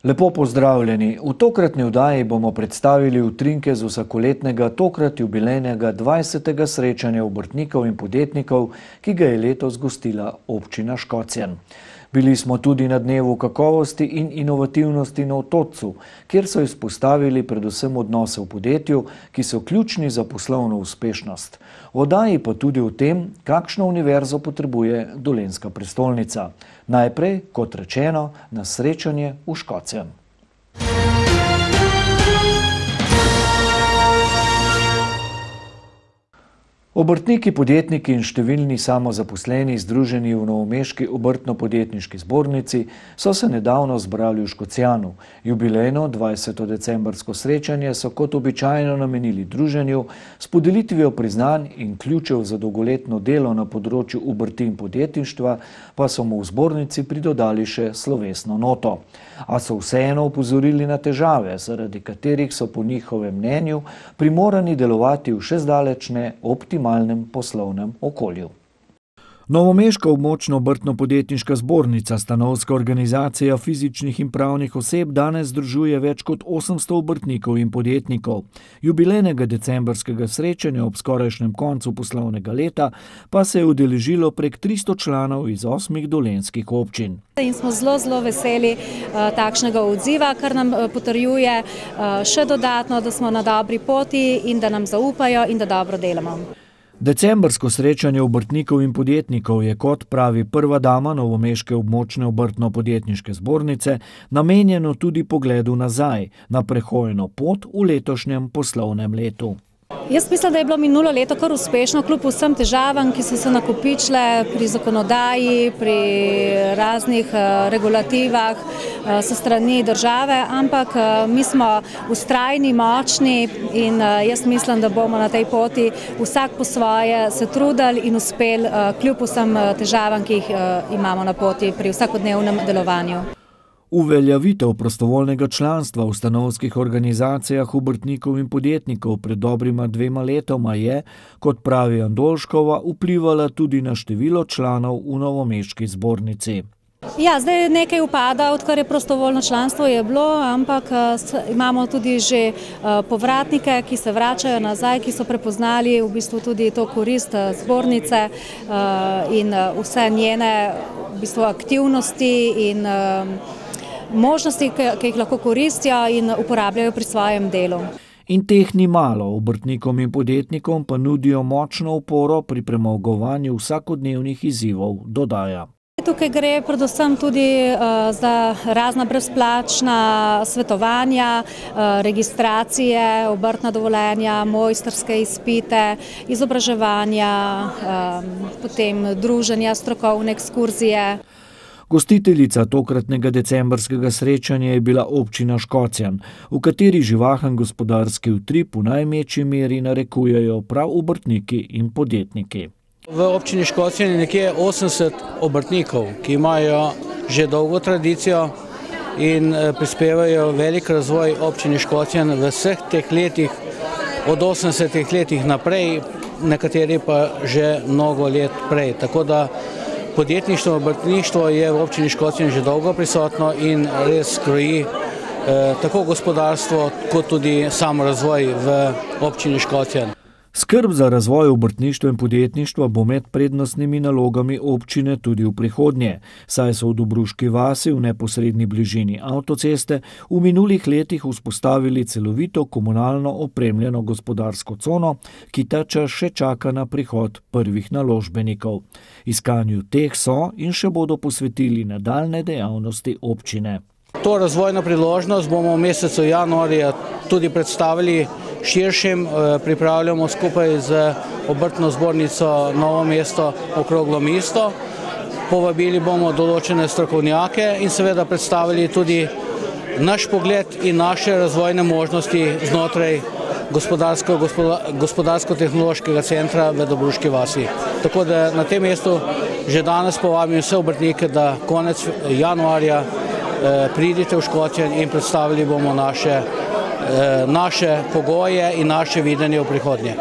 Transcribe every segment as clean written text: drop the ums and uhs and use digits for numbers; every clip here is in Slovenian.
Lepo pozdravljeni. V tokratni oddaji bomo predstavili utrinke z vsakoletnega, tokrat jubilejnega 20. srečanja obrtnikov in podjetnikov, ki ga je letos gostila občina Škocjan. Bili smo tudi na dnevu kakovosti in inovativnosti na Otočcu, kjer so izpostavili predvsem odnose v podjetju, ki so ključni za poslovno uspešnost. V oddaji pa tudi o tem, kakšno univerzo potrebuje dolenjska prestolnica. Najprej, kot rečeno, na srečanje v Škocjan. Obrtniki, podjetniki in številni samozaposleni združeni v novomeški obrtno-podjetniški zbornici so se nedavno zbrali v Škocjanu. Jubilejno 20. decembrsko srečanje so kot običajno namenili druženju s podelitvijo priznanj in ključev za dolgoletno delo na področju obrti in podjetništva, pa so mu v zbornici pridodali še slovesno noto. A so vseeno opozorili na težave, zaradi katerih so po njihovem mnenju primorani delovati v še zdaleč ne optimalnem poslovnem okolju. Novomeška območna obrtno-podjetniška zbornica, stanovska organizacija fizičnih in pravnih oseb, danes združuje več kot 800 obrtnikov in podjetnikov. Jubilejnega decembrskega srečanja ob skorajšnjem koncu poslovnega leta pa se je udeležilo prek 300 članov iz 8 dolenjskih občin. In smo zelo veseli takšnega odziva, kar nam potrjuje še dodatno, da smo na dobri poti in da nam zaupajo in da dobro delamo. Decembrsko srečanje obrtnikov in podjetnikov je, kot pravi prva dama novomeške območne obrtno-podjetniške zbornice, namenjeno tudi pogledu nazaj na prehojeno pot v letošnjem poslovnem letu. Jaz mislim, da je bilo minulo leto kar uspešno, kljub vsem težavam, ki so se nakopičile pri zakonodaji, pri raznih regulativah s strani države, ampak mi smo vztrajni, močni in jaz mislim, da bomo na tej poti vsak po svoje se trudili in uspeli kljub vsem težavam, ki jih imamo na poti pri vsakodnevnem delovanju. Uveljavitev prostovoljnega članstva v stanovskih organizacijah obrtnikov in podjetnikov pred dobrima 2 letoma je, kot pravi Andolškova, vplivala tudi na število članov v novomeški zbornici. Ja, zdaj nekaj upada, odkar je prostovoljno članstvo je bilo, ampak imamo tudi že povratnike, ki se vračajo nazaj, ki so prepoznali v bistvu tudi to korist zbornice in vse njene v bistvu aktivnosti in možnosti, ki jih lahko koristijo in uporabljajo pri svojem delu. In teh ni malo, obrtnikom in podjetnikom pa nudijo močno oporo pri premagovanju vsakodnevnih izzivov, dodaja. Tukaj gre predvsem tudi za razna brezplačna svetovanja, registracije, obrtna dovoljenja, mojstrske izpite, izobraževanja, potem druženja, strokovne ekskurzije. Gostiteljica tokratnega decembrskega srečanja je bila občina Škocjan, v kateri živahen gospodarski utrip v največji meri narekujejo prav obrtniki in podjetniki. V občini Škocjan je nekje 80 obrtnikov, ki imajo že dolgo tradicijo in prispevajo velik razvoj občini Škocjan v vseh teh letih, od 80 letih naprej, nekateri pa že mnogo let prej. Tako da podjetništvo, obrtništvo je v občini Škocjan že dolgo prisotno in res kroji tako gospodarstvo, kot tudi sam razvoj v občini Škocjan. Skrb za razvoj obrtništva in podjetništva bo med prednostnimi nalogami občine tudi v prihodnje, saj so v Dobruški vasi v neposredni bližini avtoceste v minulih letih vzpostavili celovito komunalno opremljeno gospodarsko cono, ki ta čas še čaka na prihod prvih naložbenikov. Iskanju teh so in še bodo posvetili nadaljnje dejavnosti občine. To razvojno priložnost bomo v mesecu januarja tudi predstavili širšim, pripravljamo skupaj z obrtno zbornico Novo mesto okroglo mesto. Povabili bomo določene strokovnjake in seveda predstavili tudi naš pogled in naše razvojne možnosti znotraj gospodarsko-tehnološkega centra v Dobruški vasi. Tako da na tem mestu že danes povabim vse obrtnike, da konec januarja pridite v Škocjan in predstavili bomo naše pogoje in naše videnje v prihodnje.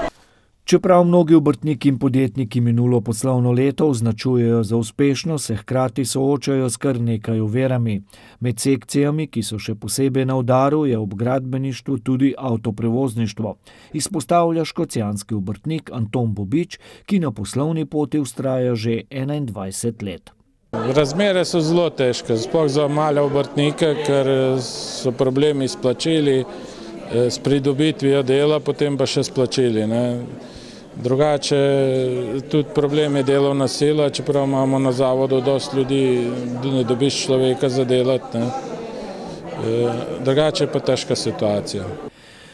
Čeprav mnogi obrtniki in podjetniki minulo poslovno leto označujejo za uspešno, se hkrati soočajo s kar nekaj ovirami. Med sekcijami, ki so še posebej na udaru, je ob gradbeništvu tudi avtoprevozništvo. Izpostavlja škocjanski obrtnik Anton Bobič, ki na poslovni poti vztraja že 21 let. Razmere so zelo težke, sploh za male obrtnike, ker so problemi s plačili, s pridobitvijo dela, potem pa še s plačili. Drugače, tudi problem je delovna sila, čeprav imamo na zavodu dosti ljudi, ne dobiš človeka za delati. Drugače pa težka situacija.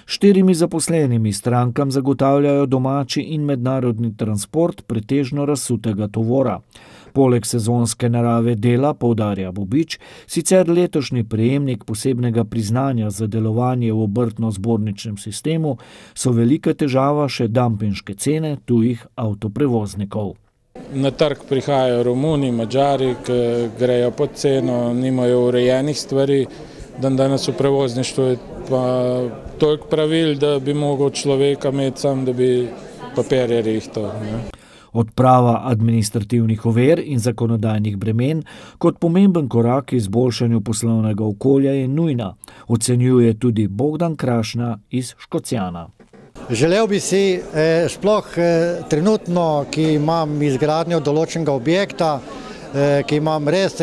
4 zaposlenimi strankam zagotavljajo domači in mednarodni transport pretežno razsutega tovora. Poleg sezonske narave dela, poudarja Bobič, sicer letošnji prejemnik posebnega priznanja za delovanje v obrtno-zborničnem sistemu, so velika težava še dampinške cene tujih avtoprevoznikov. Na trg prihajajo Romuni, Madžari, ki grejo pod ceno, nimajo urejenih stvari. Danes v prevozništvu je pa toliko pravil, da bi mogel človeka imeti sam, da bi papirje rihtal. Odprava administrativnih ovir in zakonodajnih bremen kot pomemben korak k izboljšanju poslovnega okolja je nujna, ocenjuje tudi Bogdan Krašna iz Škocjana. Želel bi si, sploh trenutno, ki imam izgradnjo določenega objekta, ki imam res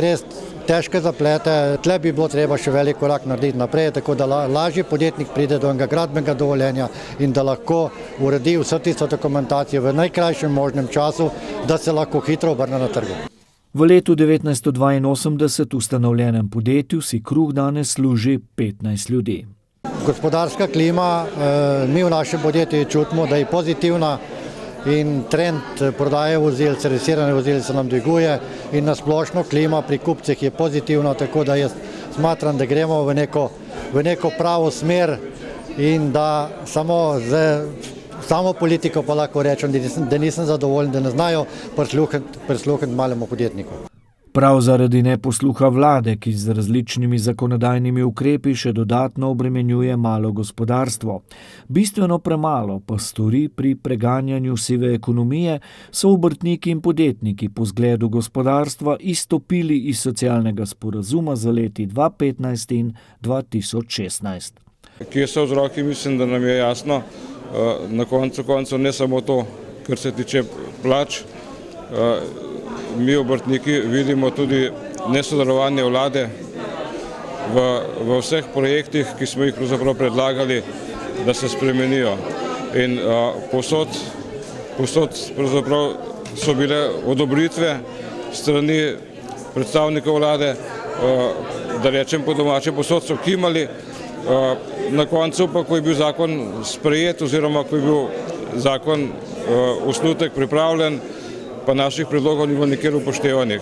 težke zaplete, tle bi bilo treba še velik korak narediti naprej, tako da lažji podjetnik pride do enega gradbenega dovoljenja in da lahko uredi vso tisto dokumentacijo v najkrajšem možnem času, da se lahko hitro obrne na trgu. V letu 1982 ustanovljenem podjetju si kruh danes služi 15 ljudi. Gospodarska klima, mi v našem podjetju čutimo, da je pozitivna in trend prodaje vozil, servisiranje vozil se nam dviguje in nasplošno klima pri kupcih je pozitivna, tako da jaz smatram, da gremo v neko pravo smer in da samo politiko pa lahko rečem, da nisem zadovoljen, da ne znajo prisluhniti malemu podjetniku. Prav zaradi neposluha vlade, ki z različnimi zakonodajnimi ukrepi še dodatno obremenjuje malo gospodarstvo. Bistveno premalo pa stori pri preganjanju sive ekonomije, so obrtniki in podjetniki po zgledu gospodarstva izstopili iz socialnega sporazuma za leti 2015 in 2016. Kje so vzroki, mislim, da nam je jasno. Na koncu ne samo to, kar se tiče plač. Mi obrtniki vidimo tudi nesodelovanje vlade v vseh projektih, ki smo jih pravzaprav predlagali, da se spremenijo. In povsod pravzaprav so bile odobritve strani predstavnikov vlade, da rečem po domače, povsod so kimali. Na koncu pa, ko je bil zakon sprejet oziroma ko je bil zakon osnutek pripravljen, pa naših predlogov ni bilo nikjer upoštevanih.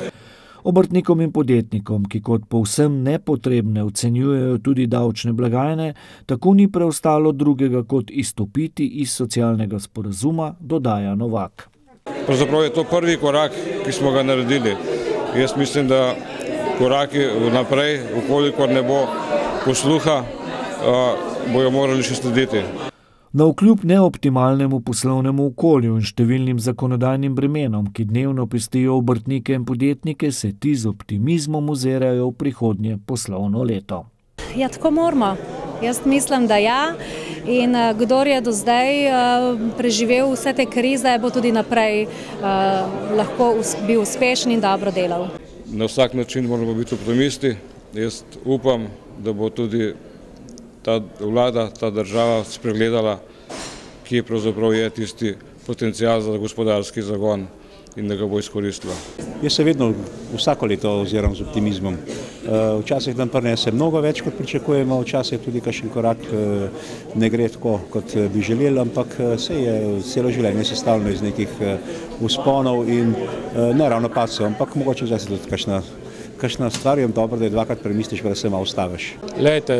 Obrtnikom in podjetnikom, ki kot povsem nepotrebne ocenjujejo tudi davčne blagajne, tako ni preostalo drugega kot izstopiti iz socialnega sporazuma, dodaja Novak. Pravzaprav je to prvi korak, ki smo ga naredili. Jaz mislim, da koraki naprej, ukolikor ne bo posluha, bojo morali še slediti. Navkljub neoptimalnemu poslovnemu okolju in številnim zakonodajnim bremenom, ki dnevno pestijo obrtnike in podjetnike, se ti z optimizmom ozirajo v prihodnje poslovno leto. Ja, tako moramo. Jaz mislim, da ja. In kdor je do zdaj preživel vse te krize, bo tudi naprej lahko bil uspešen in dobro delal. Na vsak način moramo biti optimisti. Jaz upam, da bo tudi ta vlada, ta država spregledala, kje pravzaprav je tisti potencial za gospodarski zagon in da ga bo izkoristila. Jaz se vedno vsako leto oziram z optimizmom. Včasih nam prinese mnogo več, kot pričakujemo, včasih tudi kakšen korak ne gre tako, kot bi želeli, ampak se je celo življenje sestavljeno iz nekih vzponov in ne ravno padcev, ampak mogoče zdaj se tudi kakšna stvar je dobro, da je dvakrat premisliš, pa da se malo ustaviš. Glejte,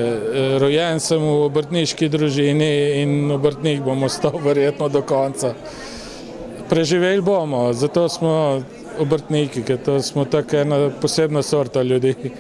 rojen sem v obrtniški družini in obrtnik bom ostal verjetno do konca. Preživeli bomo, zato smo obrtniki, ker to smo tako ena posebna sorta ljudi.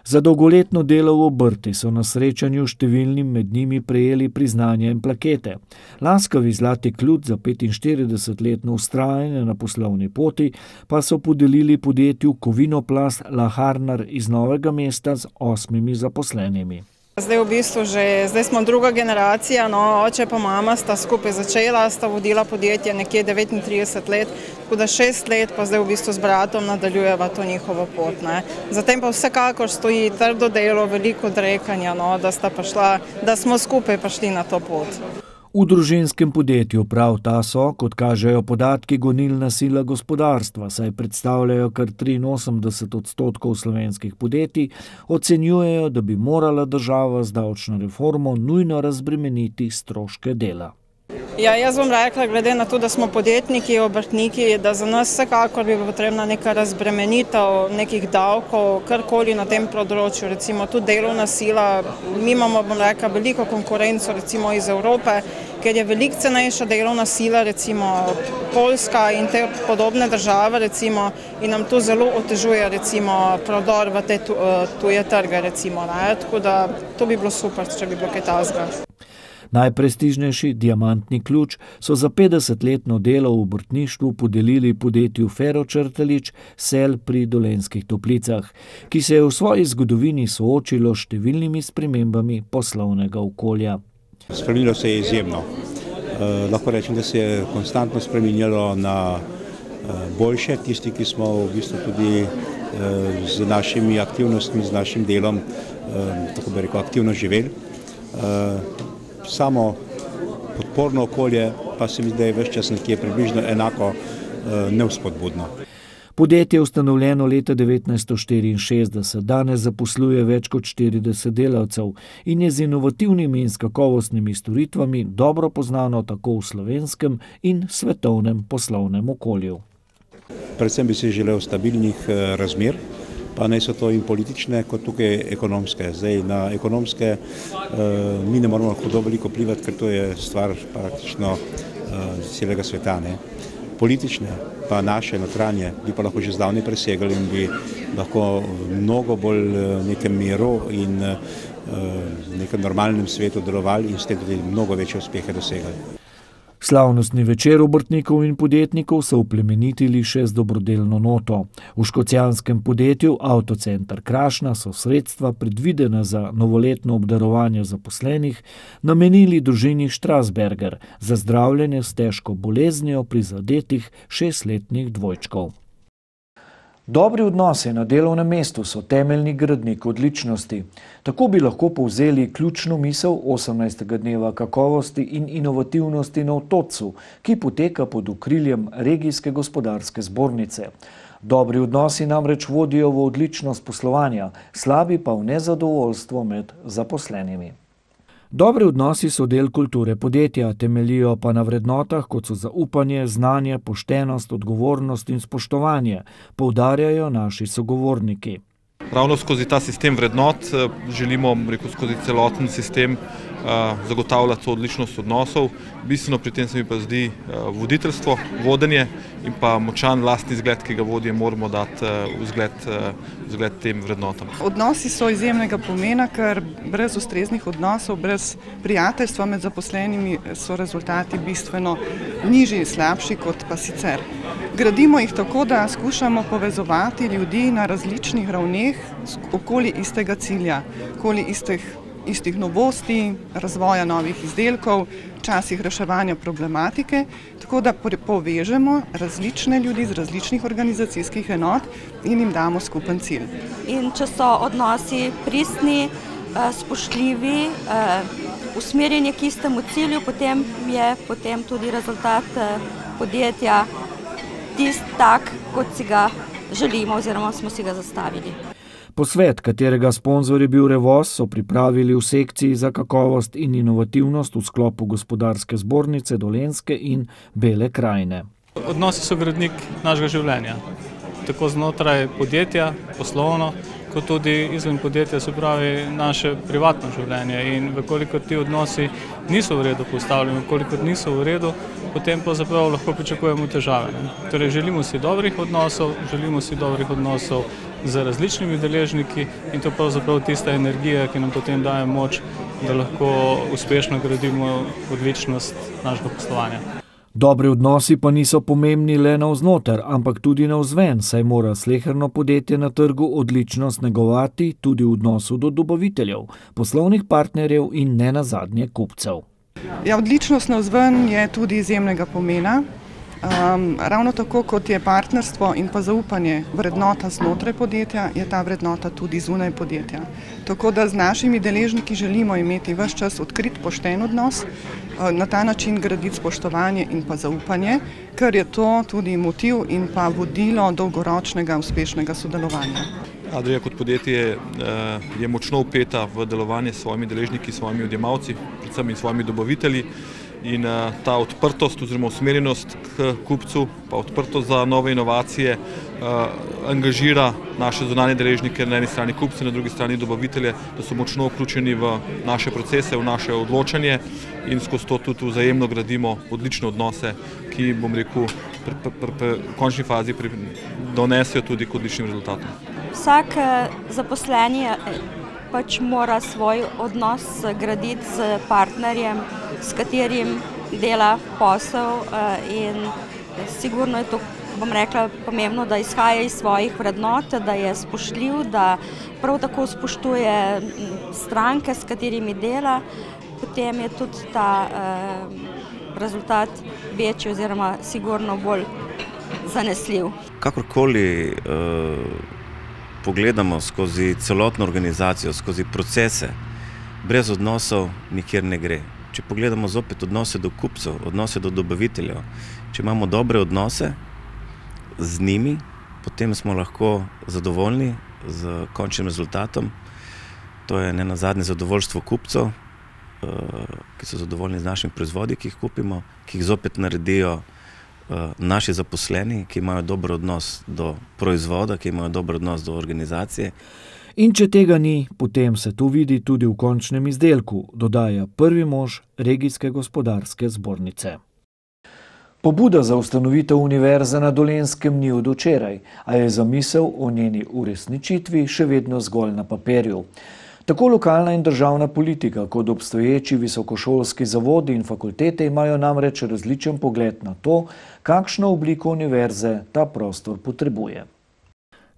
Za dolgoletno delo v obrti so na srečanju številnim med njimi prejeli priznanja in plakete. Laskavi zlati ključ za 45-letno vztrajanje na poslovni poti pa so podelili podjetju Kovinoplast Laharnar iz Novega Mesta z 8 zaposlenimi. Zdaj v bistvu zdaj smo druga generacija, oče pa mama sta skupaj začela, sta vodila podjetje nekje 39 let, tako da 6 let pa zdaj v bistvu z bratom nadaljujeva to njihovo pot. Zatem pa vsekakor stoji trdo delo, veliko odrekanja, da smo skupaj prišli na to pot. V družinskem podjetju prav ta so, kot kažejo podatki, gonilna sila gospodarstva, saj predstavljajo kar 83% slovenskih podjetij, ocenjujejo, da bi morala država z davčno reformo nujno razbremeniti stroške dela. Ja, jaz bom rekla, glede na to, da smo podjetniki, obrtniki, da za nas vsekakor bi potrebna neka razbremenitev nekih davkov, karkoli na tem področju, recimo tudi delovna sila. Mi imamo, bom rekla, veliko konkurenco recimo iz Evrope, ker je veliko cenejša delovna sila, recimo Poljska in te podobne države, recimo, in nam to zelo otežuje recimo prodor v te tuje trge, recimo. Tako da to bi bilo super, če bi bilo kaj takega. Najprestižnejši diamantni ključ so za 50-letno delo v obrtništvu podelili podjetju Feročrtalič Sel pri Dolenjskih Toplicah, ki se je v svoji zgodovini soočilo s številnimi spremembami poslovnega okolja. Spremenilo se je izjemno. Lahko rečem, da se je konstantno spremenjalo na boljše. Tisti, ki smo v bistvu tudi z našimi aktivnostmi, z našim delom, tako bi rekel, aktivno živeli. Samo podporno okolje pa se mi zdi, da je ves čas nekje približno enako nevzpodbudno. Podjetje je ustanovljeno leta 1964, danes zaposluje več kot 40 delavcev in je z inovativnimi in kakovostnimi storitvami dobro poznano tako v slovenskem in svetovnem poslovnem okolju. Predvsem bi si želel stabilnih razmer, pa naj so to in politične, kot tukaj ekonomske. Zdaj na ekonomske mi ne moramo hudo veliko vplivati, ker to je stvar praktično celega sveta. Politične, pa naše notranje, bi pa lahko že zdavnaj presegali in bi lahko mnogo bolj nekem miru in nekem normalnem svetu delovali in s tem tudi mnogo večje uspehe dosegali. Slavnostni večer obrtnikov in podjetnikov so oplemenitili še z dobrodelno noto. V škocjanskem podjetju Avtocenter Krašna so sredstva, predvidena za novoletno obdarovanje zaposlenih, namenili družini Strasberger za zdravljenje s težko boleznijo prizadetih 6-letnih dvojčkov. Dobri odnosi na delovnem mestu so temeljni gradnik odličnosti. Tako bi lahko povzeli ključno misel 18. dneva kakovosti in inovativnosti na Otočcu, ki poteka pod okriljem Regijske gospodarske zbornice. Dobri odnosi namreč vodijo v odličnost poslovanja, slabi pa v nezadovoljstvo med zaposlenimi. Dobri odnosi so del kulture podjetja, temeljijo pa na vrednotah, kot so zaupanje, znanje, poštenost, odgovornost in spoštovanje, poudarjajo naši sogovorniki. Ravno skozi ta sistem vrednot želimo, skozi celoten sistem zagotavljati to odličnost odnosov. Bistveno pri tem se mi pa zdi voditeljstvo, vodenje in pa močan lastni zgled, ki ga vodje moramo dati v zgled tem vrednotam. Odnosi so izjemnega pomena, ker brez ustreznih odnosov, brez prijateljstva med zaposlenimi so rezultati bistveno nižji, slabši kot pa sicer. Gradimo jih tako, da skušamo povezovati ljudi na različnih ravneh okoli istega cilja, okoli istih novosti, razvoja novih izdelkov, včasih reševanja problematike, tako da povežemo različne ljudi z različnih organizacijskih enot in jim damo skupen cilj. In če so odnosi pristni, spoštljivi, usmerjeni k istemu cilju, potem je tudi rezultat podjetja tak, kot si ga želimo oziroma smo si ga zastavili. Posvet, katerega sponzor je bil Revoz, so pripravili v sekciji za kakovost in inovativnost v sklopu Gospodarske zbornice Dolenjske in Bele krajine. Odnosi so gradnik našega življenja, tako znotraj podjetja, poslovno, kot tudi izven podjetja, se pravi naše privatno življenje. In vkolikor ti odnosi niso v redu postavljeni, vkolikor niso v redu, potem pa zapravo lahko pričakujemo težave. Torej želimo si dobrih odnosov z različnimi deležniki in to pravzaprav tista energija, ki nam potem daje moč, da lahko uspešno gradimo odličnost našega poslovanja. Dobri odnosi pa niso pomembni le navznoter, ampak tudi navzven, saj mora sleherno podjetje na trgu odličnost negovati tudi v odnosu do dobaviteljev, poslovnih partnerjev in nenazadnje kupcev. Ja, odličnost navzven je tudi izjemnega pomena. Ravno tako, kot je partnerstvo in pa zaupanje vrednota znotraj podjetja, je ta vrednota tudi zunaj podjetja. Tako da z našimi deležniki želimo imeti ves čas odkrit, pošten odnos, na ta način graditi spoštovanje in pa zaupanje, ker je to tudi motiv in pa vodilo dolgoročnega uspešnega sodelovanja. Adria kot podjetje je močno vpeta v delovanje s svojimi deležniki, s svojimi odjemalci, predvsem in svojimi dobavitelji. In ta odprtost oziroma usmerjenost k kupcu, pa odprtost za nove inovacije, angažira naše zunanje deležnike, na eni strani kupce, na drugi strani dobavitelje, da so močno vključeni v naše procese, v naše odločanje in skozi to tudi vzajemno gradimo odlične odnose, ki, bom rekel, v končni fazi donesejo tudi k odličnim rezultatom. Vsak zaposleni pač mora svoj odnos graditi z partnerjem, s katerim dela posel in sigurno je to, bom rekla, pomembno, da izhaja iz svojih vrednot, da je spoštljiv, da prav tako spoštuje stranke, s katerimi dela, potem je tudi ta rezultat večji oziroma sigurno bolj zanesljiv. Kakorkoli pogledamo skozi celotno organizacijo, skozi procese, brez odnosov nikjer ne gre. Če pogledamo zopet odnose do kupcev, odnose do dobaviteljev, če imamo dobre odnose z njimi, potem smo lahko zadovoljni z končnim rezultatom. To je nenazadnje zadovoljstvo kupcev, ki so zadovoljni z našimi proizvodi, ki jih kupimo, ki jih zopet naredijo naši zaposleni, ki imajo dober odnos do proizvoda, ki imajo dober odnos do organizacije. In če tega ni, potem se to vidi tudi v končnem izdelku, dodaja prvi mož Regijske gospodarske zbornice. Pobuda za ustanovitev univerze na Dolenjskem ni od včeraj, a je zamisel o njeni uresničitvi še vedno zgolj na papirju. Tako lokalna in državna politika kot obstoječi visokošolski zavodi in fakultete imajo namreč različen pogled na to, kakšno obliko univerze ta prostor potrebuje.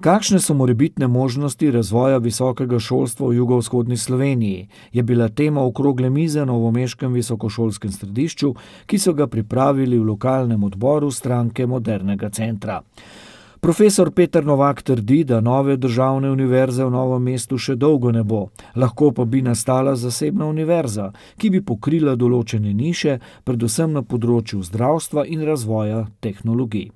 Kakšne so morebitne možnosti razvoja visokega šolstva v jugovzhodni Sloveniji, je bila tema okrogle mize na novomeškem visokošolskem središču, ki so ga pripravili v lokalnem odboru stranke Modernega centra. Profesor Peter Novak trdi, da nove državne univerze v Novem mestu še dolgo ne bo, lahko pa bi nastala zasebna univerza, ki bi pokrila določene niše, predvsem na področju zdravstva in razvoja tehnologij.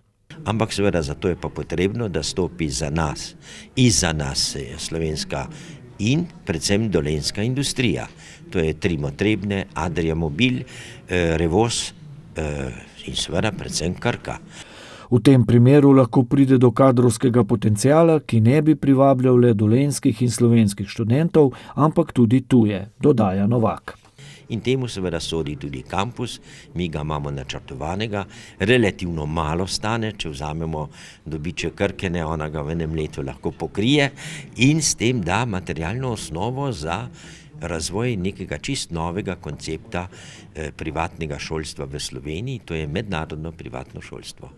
Ampak seveda zato je pa potrebno, da stopi za nas. Iza nas je slovenska in predvsem dolenjska industrija. To je Trimo Trebnje, Adria Mobil, Revoz in seveda predvsem Krka. V tem primeru lahko pride do kadrovskega potenciala, ki ne bi privabljal le dolenjskih in slovenskih študentov, ampak tudi tuje, dodaja Novak. In temu seveda sodi tudi kampus, mi ga imamo načrtovanega, relativno malo stane, če vzamemo dobiček Krke, ona ga v enem letu lahko pokrije in s tem da materialno osnovo za razvoj nekega čist novega koncepta privatnega šolstva v Sloveniji, to je mednarodno privatno šolstvo.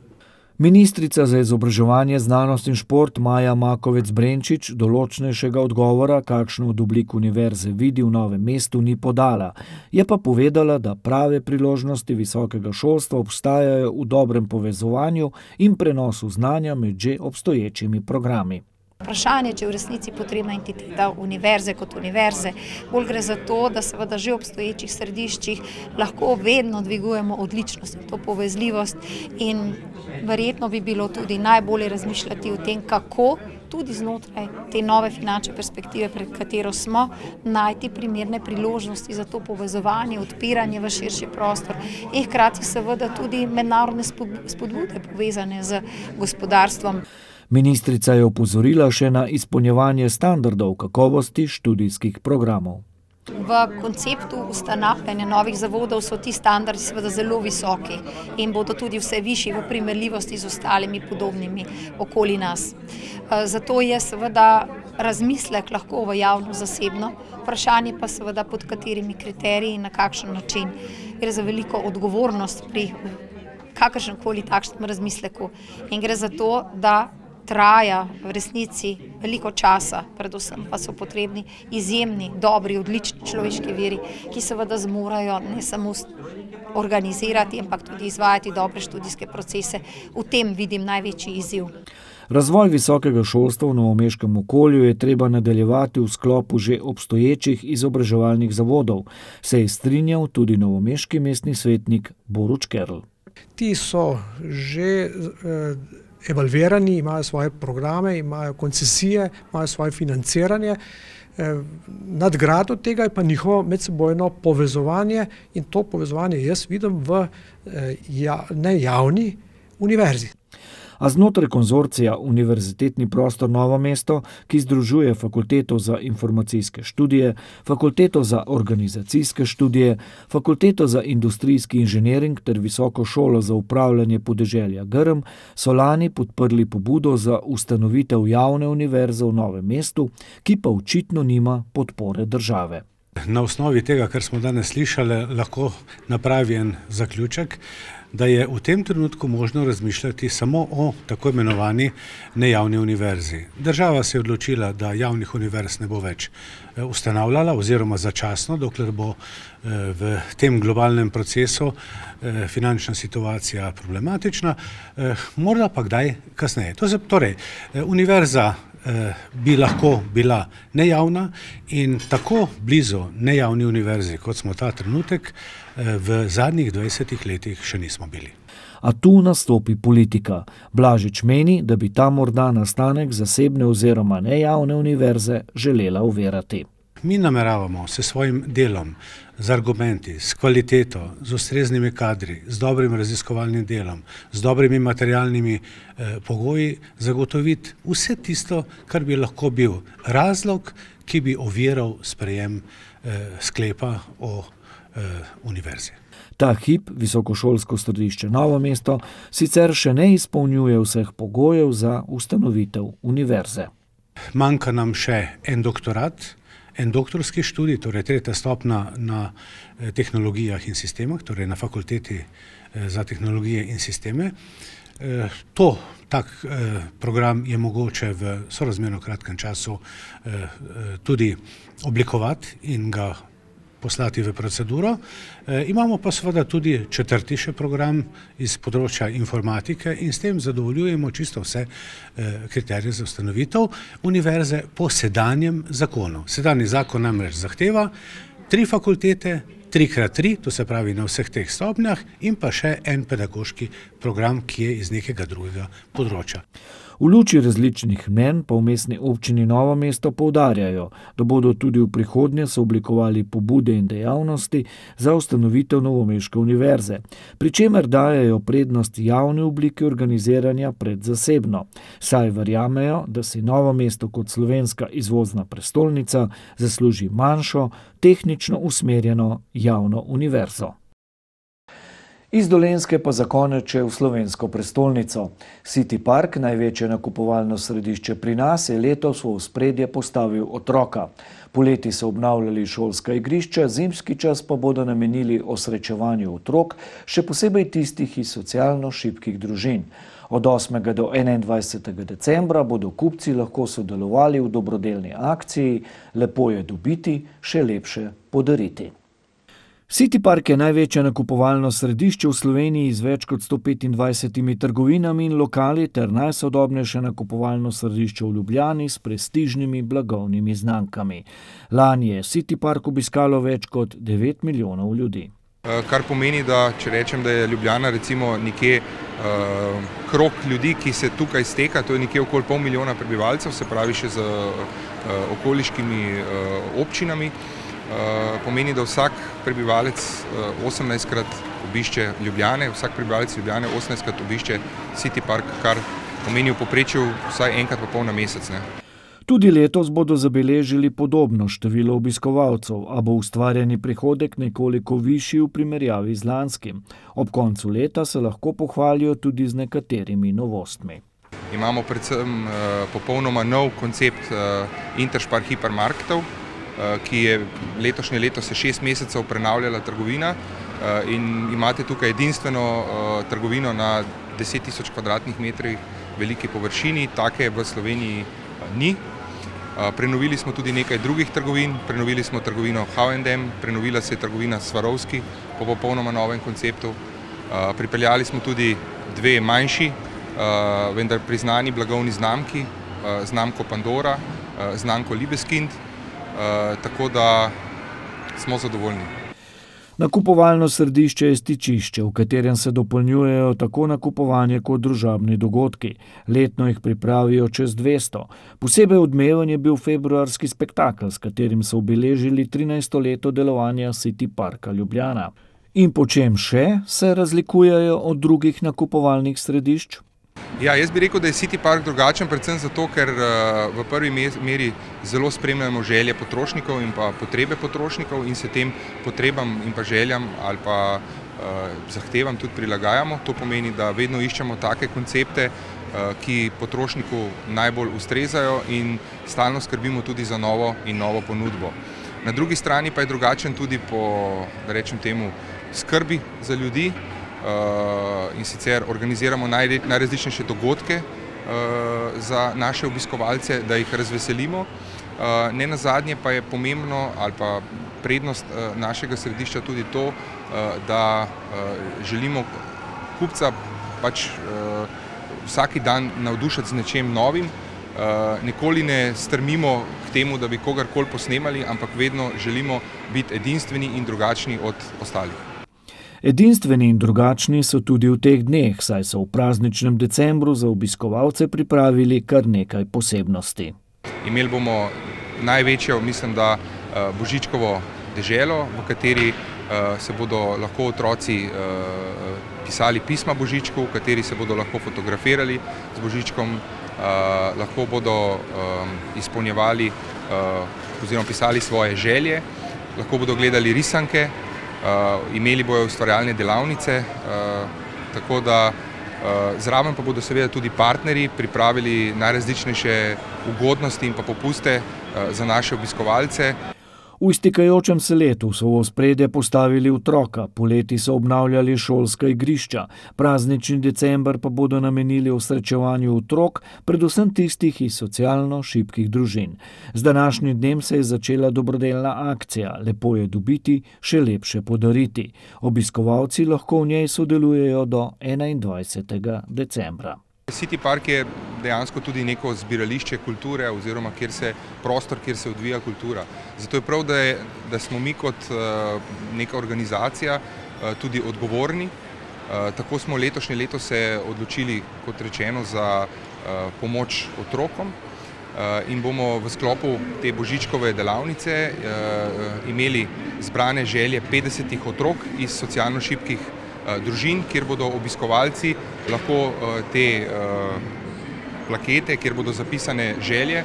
Ministrica za izobraževanje, znanost in šport Maja Makovec-Brenčič določnejšega odgovora, kakšno od oblik univerze vidi v Novem mestu, ni podala. Je pa povedala, da prave priložnosti visokega šolstva obstajajo v dobrem povezovanju in prenosu znanja med že obstoječimi programi. Vprašanje, če je v resnici potrebna entiteta univerze kot univerze, bolj gre za to, da seveda že v obstoječih središčih lahko vedno dvigujemo odličnost in to povezljivost in verjetno bi bilo tudi najbolje razmišljati o tem, kako tudi znotraj te nove finančne perspektive, pred katero smo, najti primerne priložnosti za to povezovanje, odpiranje v širši prostor in hkrati seveda tudi mednarodne spodbude povezane z gospodarstvom. Ministrica je opozorila še na izpolnjevanje standardov kakovosti študijskih programov. V konceptu ustanavljanja novih zavodov so ti standardi seveda zelo visoki in bodo tudi vse višji v primerljivosti z ostalimi podobnimi okoli nas. Zato je seveda razmislek lahko v javno-zasebno, vprašanje pa seveda pod katerimi kriteriji in na kakšen način. Gre za veliko odgovornost pri kakršnemkoli takšnem razmisleku in gre za to, da traja v resnici veliko časa, predvsem pa so potrebni izjemni, dobri, odlični človeški viri, ki seveda zmorajo ne samo organizirati, ampak tudi izvajati dobre študijske procese. V tem vidim največji izziv. Razvoj visokega šolstva v novomeškem okolju je treba nadaljevati v sklopu že obstoječih izobraževalnih zavodov, se je strinjal tudi novomeški mestni svetnik Boruč Kerl. Ti so že evalvirani, imajo svoje programe, imajo koncesije, imajo svoje financiranje. Nadgrado tega je pa njihovo medsebojno povezovanje in to povezovanje jaz vidim v nejavni univerzi. A znotraj konzorcija Univerzitetni prostor Novo mesto, ki združuje Fakulteto za informacijske študije, Fakulteto za organizacijske študije, Fakulteto za industrijski inženiring ter Visoko šolo za upravljanje podeželja Grm, so lani podprli pobudo za ustanovitev javne univerze v Novem mestu, ki pa očitno nima podpore države. Na osnovi tega, kar smo danes slišali, lahko napravi en zaključek, da je v tem trenutku možno razmišljati samo o tako imenovani nejavni univerzi. Država se je odločila, da javnih univerz ne bo več ustanavljala oziroma začasno, dokler bo v tem globalnem procesu finančna situacija problematična, morda pa kdaj kasneje. Torej, univerza bi lahko bila nejavna in tako blizu nejavni univerzi, kot smo ta trenutek, v zadnjih 20 letih še nismo bili. A tu nastopi politika. Blažič meni, da bi ta morda nastanek zasebne oziroma nejavne univerze želela uverati. Mi nameravamo s svojim delom, z argumenti, s kvaliteto, z ustreznimi kadri, z dobrim raziskovalnim delom, z dobrimi materialnimi pogoji zagotoviti vse tisto, kar bi lahko bil razlog, ki bi oviral sprejem sklepa o univerzi. Ta hip visokošolsko središče Novo mesto sicer še ne izpolnjuje vseh pogojev za ustanovitev univerze. Manjka nam še en doktorat, en doktorski študij, torej 3. stopnja na tehnologijah in sistemah, torej na fakulteti za tehnologije in sisteme. Tak program je mogoče v sorazmerno kratkem času tudi oblikovati in ga poslati v proceduro. Imamo pa seveda tudi 4. še program iz področja informatike in s tem zadovoljujemo čisto vse kriterije za ustanovitev univerze po sedanjem zakonu. Sedanji zakon namreč zahteva 3 fakultete, 3x3, to se pravi na vseh teh stopnjah, in pa še en pedagoški program, ki je iz nekega drugega področja. V luči različnih mnenj pa v mestni občini Novo mesto poudarjajo, da bodo tudi v prihodnje sooblikovali pobude in dejavnosti za ustanovitev novomeške univerze, pri čemer dajejo prednost javni obliki organiziranja pred zasebno, saj verjamejo, da si Novo mesto kot slovenska izvozna prestolnica zasluži manjšo, tehnično usmerjeno javno univerzo. Iz Dolenjske pa za konec še v slovensko prestolnico. City Park, največje nakupovalno središče pri nas, je letos v ospredje postavil otroka. Poleti so obnavljali šolska igrišča, zimski čas pa bodo namenili osrečevanju otrok, še posebej tistih iz socialno šibkih družin. Od 8. do 21. decembra bodo kupci lahko sodelovali v dobrodelni akciji Lepo je dobiti, še lepše podariti. City Park je največje nakupovalno središče v Sloveniji z več kot 125 trgovinami in lokali ter najsodobnejše nakupovalno središče v Ljubljani s prestižnimi blagovnimi znamkami. Lani je City Park obiskalo več kot 9 milijonov ljudi. Kar pomeni, da če rečem, da je Ljubljana recimo nekje krog ljudi, ki se tukaj steka, to je nekje okoli pol milijona prebivalcev, se pravi še z okoliškimi občinami. Pomeni, da vsak prebivalec 18-krat obišče Ljubljane, vsak prebivalec Ljubljane 18-krat obišče City Park, kar pomeni v povprečju vsaj enkrat pa pol na mesec. Tudi letos bodo zabeležili podobno število obiskovalcev, a bo ustvarjeni prihodek nekoliko višji v primerjavi z lanskim. Ob koncu leta se lahko pohvalijo tudi z nekaterimi novostmi. Imamo predvsem popolnoma nov koncept Interspar hipermarketov, ki je letošnje leto se 6 mesecev prenavljala trgovina in imate tukaj edinstveno trgovino na 10.000 kvadratnih metrih veliki površini, take v Sloveniji ni. Prenovili smo tudi nekaj drugih trgovin, prenovili smo trgovino H&M, prenovila se je trgovina Swarovski po popolnoma novem konceptu. Pripeljali smo tudi dve manjši, vendar priznani blagovni znamki, znamko Pandora, znamko Libeskind, tako da smo zadovoljni. Nakupovalno središče je stičišče, v katerem se dopolnjujejo tako nakupovanje kot družabni dogodki. Letno jih pripravijo čez 200. Posebej odmeven je bil februarski spektakel, s katerim so obeležili 13. leto delovanja City Parka Ljubljana. In po čem še se razlikujejo od drugih nakupovalnih središč? Ja, jaz bi rekel, da je City Park drugačen, predvsem zato, ker v prvi meri zelo spremljamo želje potrošnikov in pa potrebe potrošnikov in se tem potrebam in pa željam ali pa zahtevam tudi prilagajamo. To pomeni, da vedno iščemo take koncepte, ki potrošniku najbolj ustrezajo in stalno skrbimo tudi za novo in novo ponudbo. Na drugi strani pa je drugačen tudi po, da rečem temu, skrbi za ljudi. In sicer organiziramo najrazličnejše dogodke za naše obiskovalce, da jih razveselimo. Ne nazadnje pa je pomembno ali pa prednost našega središča tudi to, da želimo kupca pač vsaki dan navdušiti z nečem novim. Nikoli ne strmimo k temu, da bi kogarkoli posnemali, ampak vedno želimo biti edinstveni in drugačni od ostalih. Edinstveni in drugačni so tudi v teh dneh, saj so v prazničnem decembru za obiskovalce pripravili kar nekaj posebnosti. Imeli bomo največjo, mislim, da Božičkovo deželo, v kateri se bodo lahko otroci pisali pisma Božičku, v kateri se bodo lahko fotografirali z Božičkom, lahko bodo izpolnjevali oziroma pisali svoje želje, lahko bodo gledali risanke, imeli bojo ustvarjalne delavnice, tako da zraven pa bodo seveda tudi partnerji pripravili najrazličnejše ugodnosti in pa popuste za naše obiskovalce. V iztekajočem se letu so v ospredje postavili otroka, poleti so obnavljali šolska igrišča, praznični december pa bodo namenili osrečevanju otrok, predvsem tistih iz socialno šibkih družin. Z današnjim dnem se je začela dobrodelna akcija Lepo je dobiti, še lepše podariti. Obiskovalci lahko v njej sodelujejo do 21. decembra. City Park je dejansko tudi neko zbirališče kulture oziroma prostor, kjer se odvija kultura. Zato je prav, da smo mi kot neka organizacija tudi odgovorni. Tako smo letošnje leto se odločili, kot rečeno, za pomoč otrokom in bomo v sklopu te Božičkove delavnice imeli zbrane želje 50 otrok iz socialno šibkih družin, kjer bodo obiskovalci lahko te plakete, kjer bodo zapisane želje,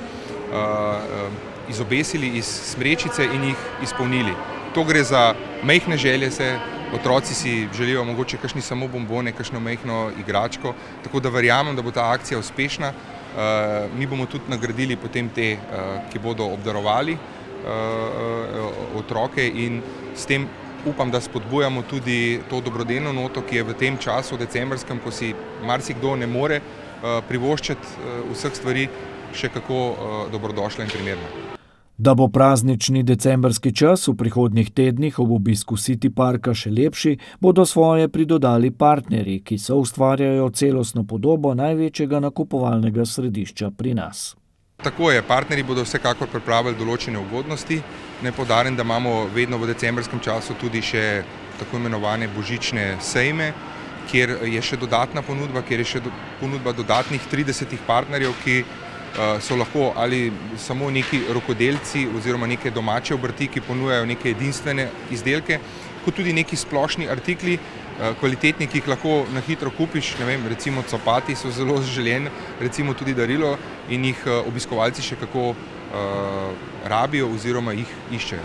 izobesili iz smrečice in jih izpolnili. To gre za majhne želje, otroci si želijo mogoče kakšni samo bombone, kakšno majhno igračko, tako da verjamem, da bo ta akcija uspešna. Mi bomo tudi nagradili potem te, ki bodo obdarovali otroke in s tem upam, da spodbujamo tudi to dobrodelno noto, ki je v tem času decembrskem, ko si marsikdo ne more privoščiti vseh stvari, še kako dobrodošla in primerna. Da bo praznični decembrski čas v prihodnjih tednih ob obisku City Parka še lepši, bodo svoje pridodali partnerji, ki soustvarjajo celostno podobo največjega nakupovalnega središča pri nas. Tako je, partnerji bodo vsekakor pripravili določene ugodnosti. Naj poudarim, da imamo vedno v decembrskem času tudi še tako imenovane božične sejme, kjer je še dodatna ponudba, kjer je še ponudba dodatnih 30 partnerjev, ki so lahko ali samo neki rokodelci oziroma neke domače obrti, ki ponujajo neke edinstvene izdelke, lahko tudi neki splošni artikli, kvalitetni, ki jih lahko na hitro kupiš, ne vem, recimo copati so zelo želeni, recimo tudi darilo in jih obiskovalci še kako rabijo oziroma jih iščejo.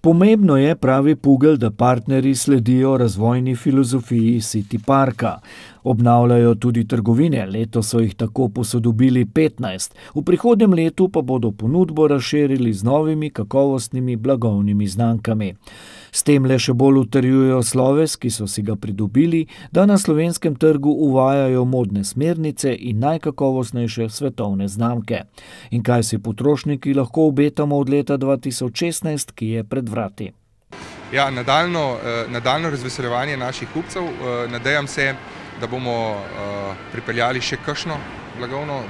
Pomembno je, pravi Pugel, da partnerji sledijo razvojni filozofiji City Parka. Obnavljajo tudi trgovine, letos so jih tako posodobili 15, v prihodnjem letu pa bodo ponudbo razširili z novimi kakovostnimi blagovnimi znamkami. S tem le še bolj utrjujejo sloves, ki so si ga pridobili, da na slovenskem trgu uvajajo modne smernice in najkakovostnejše svetovne znamke. In kaj si potrošniki lahko obetamo od leta 2016, ki je pred vrati? Ja, nadaljno razveseljevanje naših kupcev. Nadejam se, da bomo pripeljali še kakšno blagovno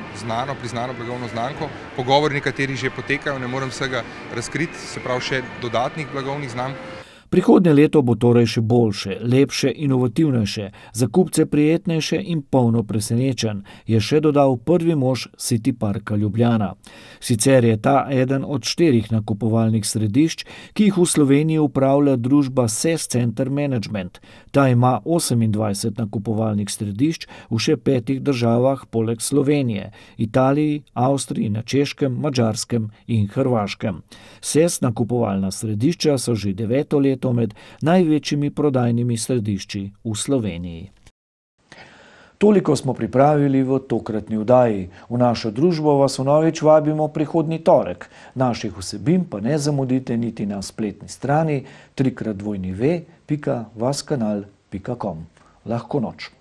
priznano blagovno znamko. Pogovori nekateri že potekajo, ne morem vsega razkriti, se pravi še dodatnih blagovnih znamk. Prihodnje leto bo torej še boljše, lepše, inovativnejše, za kupce prijetnejše in polno presenečen, je še dodal prvi mož City Parka Ljubljana. Sicer je ta eden od 4 nakupovalnih središč, ki jih v Sloveniji upravlja družba SES Center Management. Ta ima 28 nakupovalnih središč v še 5 državah poleg Slovenije, Italiji, Avstriji, na Češkem, Madžarskem in Hrvaškem. SES nakupovalna središča so že 9. leto med največjimi prodajnimi središči v Sloveniji. Toliko smo pripravili v tokratni oddaji. V našo družbo vas vnovič vabimo prihodnji torek. Naših vsebin pa ne zamudite niti na spletni strani www.vaskanal.com. Lahko noč.